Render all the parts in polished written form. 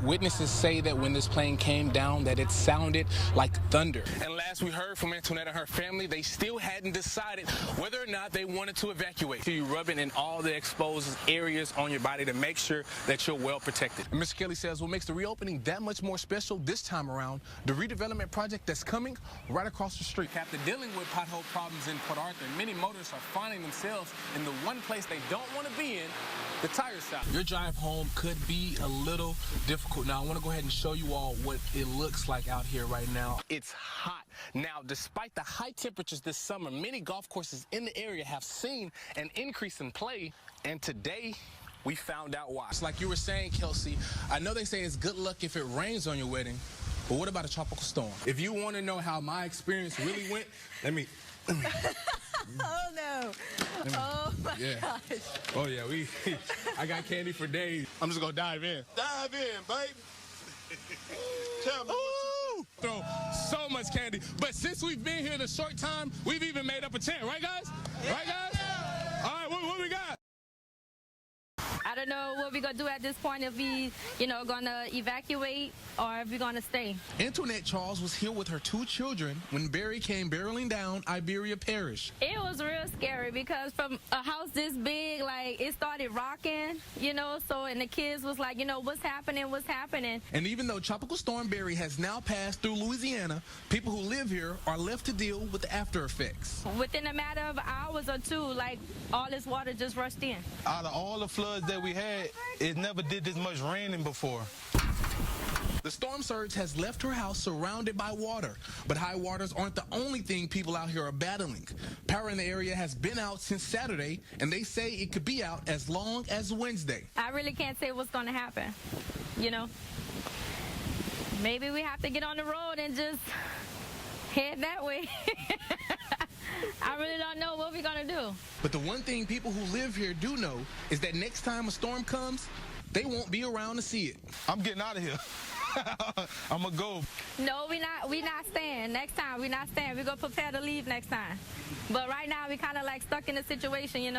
Witnesses say that when this plane came down, that it sounded like thunder. And last we heard from Antoinette and her family, they still hadn't decided whether or not they wanted to evacuate. So you rub it in all the exposed areas on your body to make sure that you're well protected. And Mr. Kelly says what makes the reopening that much more special this time around, the redevelopment project that's coming right across the street. After dealing with pothole problems in Port Arthur, many motorists are finding themselves in the one place they don't want to be in, the tire shop. Your drive home could be a little difficult. Now, I want to go ahead and show you all what it looks like out here right now. It's hot. Now, despite the high temperatures this summer, many golf courses in the area have seen an increase in play, and today we found out why. It's like you were saying, Kelsey, I know they say it's good luck if it rains on your wedding, but what about a tropical storm? If you want to know how my experience really went, let me Oh, no. Oh, my gosh. Oh, yeah, I got candy for days. I'm just going to dive in. Dive in, baby. Tell me Throw so much candy. But since we've been here in a short time, we've even made up a tent. Right, guys? Yeah. Right, guys? All right, what we got? I don't know what we're going to do at this point, if we, going to evacuate or if we're going to stay. Antoinette Charles was here with her 2 children when Barry came barreling down Iberia Parish. It was real scary because from a house this big, like, it started rocking, and the kids was like, what's happening? And even though Tropical Storm Barry has now passed through Louisiana, people who live here are left to deal with the after effects. Within a matter of hours or two, like, all this water just rushed in. out of all the floods that we had, it never did this much raining before. The storm surge has left her house surrounded by water, but high waters aren't the only thing people out here are battling. Power in the area has been out since Saturday, and they say it could be out as long as Wednesday. I really can't say what's going to happen, Maybe we have to get on the road and just head that way. I really don't know what we're going to do. But the one thing people who live here do know is that next time a storm comes, they won't be around to see it. I'm getting out of here. I'm going to go. No, we not staying. Next time, we not staying. We're going to prepare to leave next time. But right now, we kind of like stuck in a situation,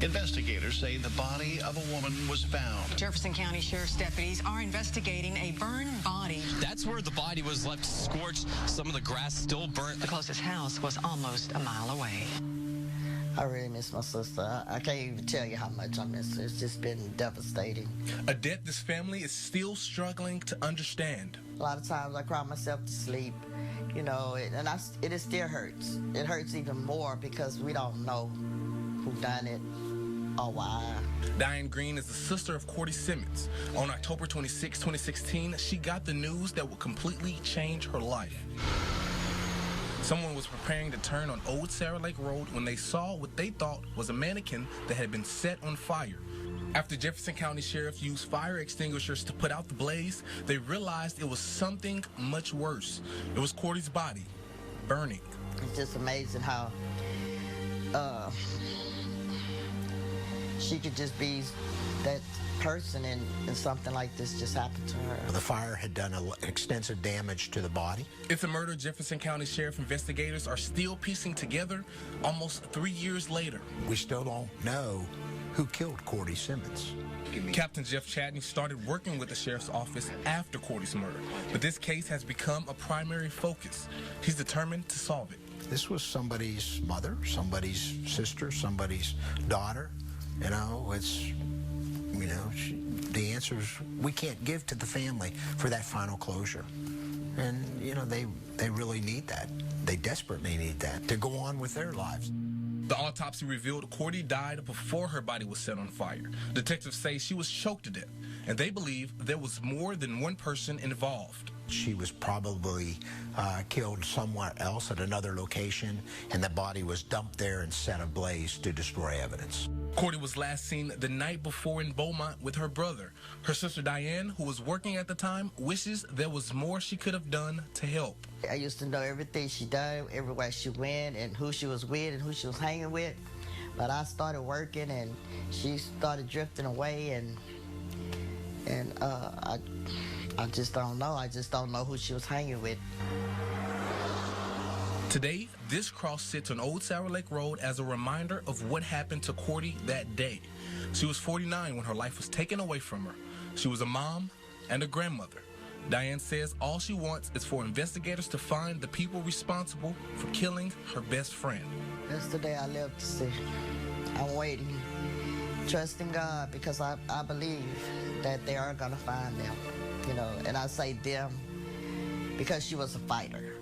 Investigators say the body of a woman was found. Jefferson County Sheriff's deputies are investigating a burned body. That's where the body was left scorched. Some of the grass still burnt. The closest house was almost a mile away. I really miss my sister. I can't even tell you how much I miss her. It's just been devastating. A death this family is still struggling to understand. A lot of times I cry myself to sleep, and it still hurts. It hurts even more because we don't know who done it or why. Diane Green is the sister of Cordy Simmons. On October 26, 2016, she got the news that would completely change her life. Someone was preparing to turn on Old Sarah Lake Road when they saw what they thought was a mannequin that had been set on fire. After Jefferson County Sheriff used fire extinguishers to put out the blaze, they realized it was something much worse. It was Cordy's body, burning. It's just amazing how she could just be that person and something like this just happened to her. The fire had done extensive damage to the body. It's a murder Jefferson County Sheriff investigators are still piecing together almost 3 years later. We still don't know who killed Cordy Simmons. Captain Jeff Chadney started working with the sheriff's office after Cordy's murder, but this case has become a primary focus. He's determined to solve it. This was somebody's mother, somebody's sister, somebody's daughter. The answers we can't give to the family for that final closure. And, they really need that. They desperately need that to go on with their lives. The autopsy revealed Cordy died before her body was set on fire. Detectives say she was choked to death, and they believe there was more than one person involved. She was probably killed somewhere else at another location, and the body was dumped there and set ablaze to destroy evidence. Cordy was last seen the night before in Beaumont with her brother. Her sister Diane, who was working at the time, wishes there was more she could have done to help. I used to know everything she done, everywhere she went, and who she was with and who she was hanging with. But I started working, and she started drifting away, and I just don't know. I just don't know who she was hanging with. Today, this cross sits on Old Sour Lake Road as a reminder of what happened to Cordy that day. She was 49 when her life was taken away from her. She was a mom and a grandmother. Diane says all she wants is for investigators to find the people responsible for killing her best friend. That's the day I live to see. I'm waiting, trusting God, because I believe that they are going to find them, you know, and I say them because she was a fighter.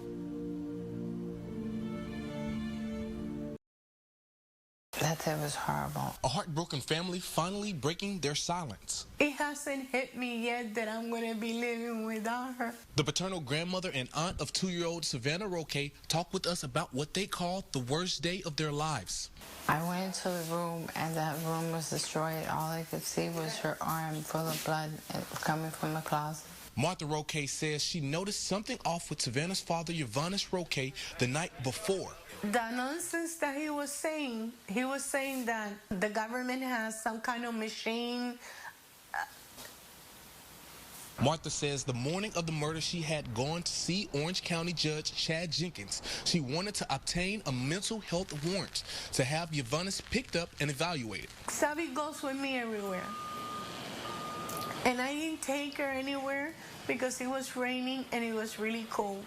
That day was horrible. A heartbroken family finally breaking their silence. It hasn't hit me yet that I'm going to be living without her. The paternal grandmother and aunt of 2-year-old Savannah Roque talked with us about what they called the worst day of their lives. I went into the room, and that room was destroyed. All I could see was her arm full of blood coming from the closet. Martha Roque says she noticed something off with Savannah's father, Yvanis Roque, the night before. The nonsense that he was saying that the government has some kind of machine. Martha says the morning of the murder she had gone to see Orange County Judge Chad Jenkins. She wanted to obtain a mental health warrant to have Yvanis picked up and evaluated. Savi goes with me everywhere. And I didn't take her anywhere because it was raining and it was really cold.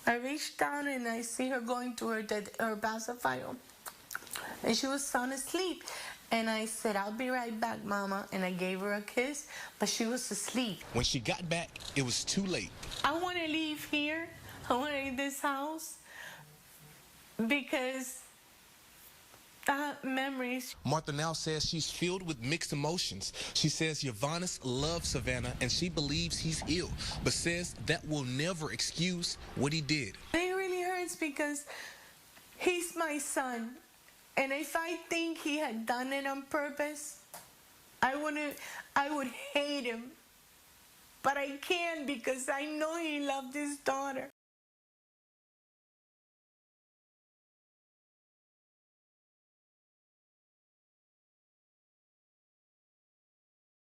I reached down and I see her going to her pacifier, and she was sound asleep. And I said, "I'll be right back, Mama." And I gave her a kiss, but she was asleep. When she got back, it was too late. I want to leave here. I want to leave this house because I have memories. Martha now says she's filled with mixed emotions. She says Yvanis loves Savannah and she believes he's ill, but says that will never excuse what he did. It really hurts because he's my son. And if I think he had done it on purpose, I would hate him. But I can't because I know he loved his daughter.